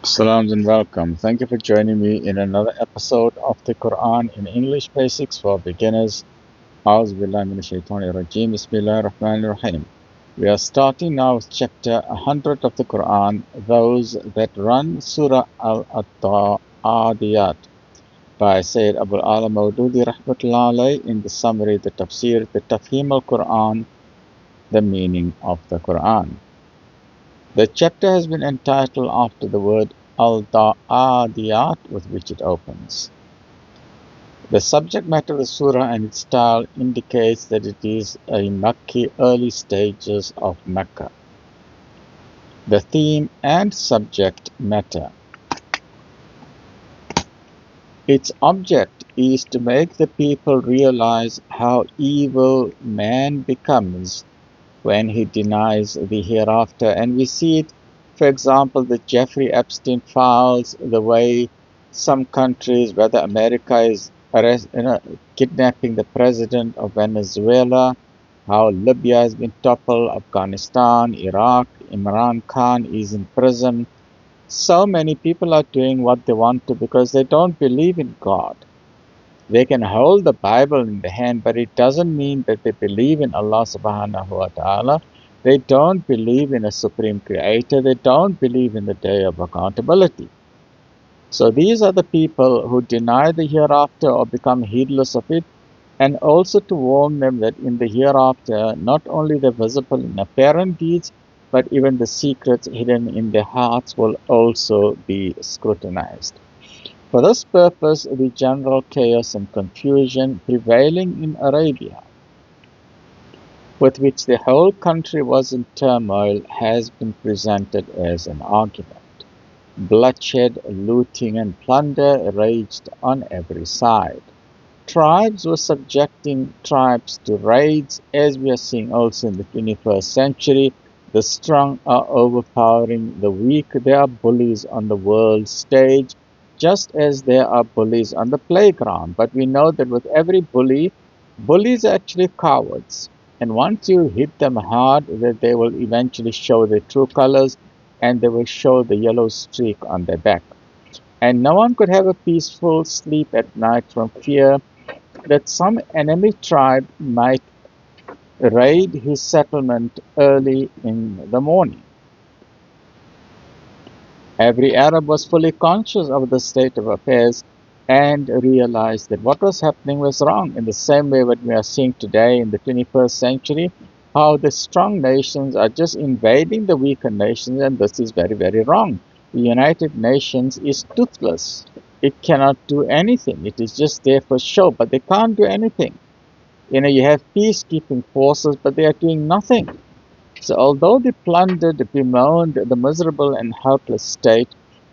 Salams and welcome. Thank you for joining me in another episode of the Quran in English Basics for Beginners. A'udhu billahi minash shaitani rajim. Bismillahir rahmanir rahim. We are starting now with chapter 100 of the Quran, those that run Surah Al-Adiyat by Sayyid Abu Ala Maududi rahmatullahi alayhi in the summary, the tafsir, the tafhim al-Quran, the meaning of the Quran. The chapter has been entitled after the word Al-Adiyat with which it opens. The subject matter of the surah and its style indicates that it is a Makki early stages of Mecca. The theme and subject matter. Its object is to make the people realize how evil man becomes when he denies the hereafter. And we see it, for example, the Jeffrey Epstein files, the way some countries, whether America is kidnapping the president of Venezuela, how Libya has been toppled, Afghanistan, Iraq, Imran Khan is in prison. So many people are doing what they want to because they don't believe in God. They can hold the Bible in the hand, but it doesn't mean that they believe in Allah subhanahu wa ta'ala. They don't believe in a supreme creator. They don't believe in the day of accountability. So these are the people who deny the hereafter or become heedless of it, and also to warn them that in the hereafter, not only the visible and apparent deeds, but even the secrets hidden in their hearts will also be scrutinized. For this purpose, the general chaos and confusion prevailing in Arabia, with which the whole country was in turmoil, has been presented as an argument. Bloodshed, looting, and plunder raged on every side. Tribes were subjecting tribes to raids, as we are seeing also in the 21st century. The strong are overpowering the weak. There are bullies on the world stage, just as there are bullies on the playground. But we know that with every bully, bullies are actually cowards. And once you hit them hard, that they will eventually show their true colors and they will show the yellow streak on their back. And no one could have a peaceful sleep at night from fear that some enemy tribe might raid his settlement early in the morning. Every Arab was fully conscious of the state of affairs and realized that what was happening was wrong, in the same way what we are seeing today in the 21st century, how the strong nations are just invading the weaker nations, and this is very, very wrong. The United Nations is toothless. It cannot do anything. It is just there for show, but they can't do anything. You have peacekeeping forces, but they are doing nothing. So although they plundered, bemoaned the miserable and helpless state,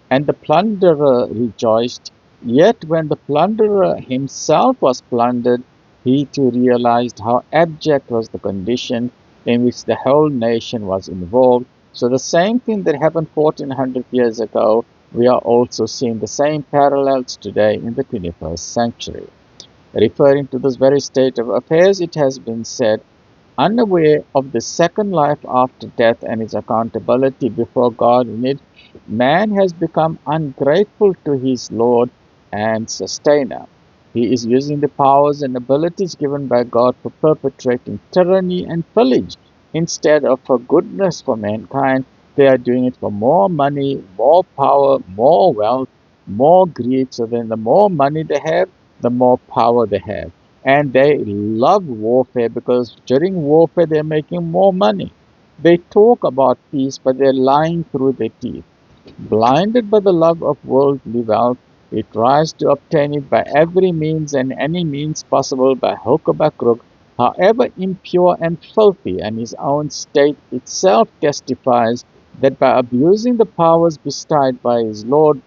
and the plunderer rejoiced, yet when the plunderer himself was plundered, he too realized how abject was the condition in which the whole nation was involved. So the same thing that happened 1400 years ago, we are also seeing the same parallels today in the 21st century. Referring to this very state of affairs, it has been said, unaware of the second life after death and its accountability before God in it, man has become ungrateful to his Lord and Sustainer. He is using the powers and abilities given by God for perpetrating tyranny and pillage. Instead of for goodness for mankind, they are doing it for more money, more power, more wealth, more greed. So then the more money they have, the more power they have. And they love warfare because during warfare they're making more money. They talk about peace, but they're lying through their teeth. Blinded by the love of worldly wealth, he tries to obtain it by every means and any means possible, by hook or by crook, however impure and filthy, and his own state itself testifies that by abusing the powers bestowed by his Lord,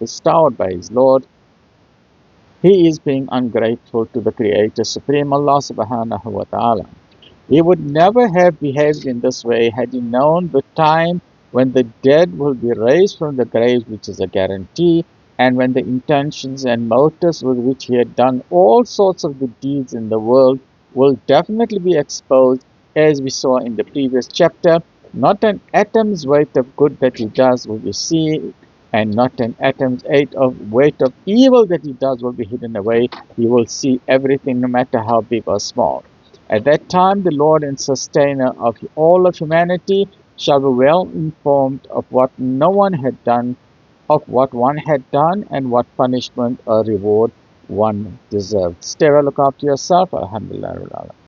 he is being ungrateful to the Creator Supreme Allah subhanahu wa ta'ala. He would never have behaved in this way had he known the time when the dead will be raised from the grave, which is a guarantee, and when the intentions and motives with which he had done all sorts of the deeds in the world will definitely be exposed, as we saw in the previous chapter. Not an atom's weight of good that he does will you see and not an atom's weight of evil that he does will be hidden away. He will see everything, no matter how big or small. At that time, the Lord and Sustainer of all of humanity shall be well informed of what no one had done, of what one had done, and what punishment or reward one deserved. Stay well, look after yourself. Alhamdulillah.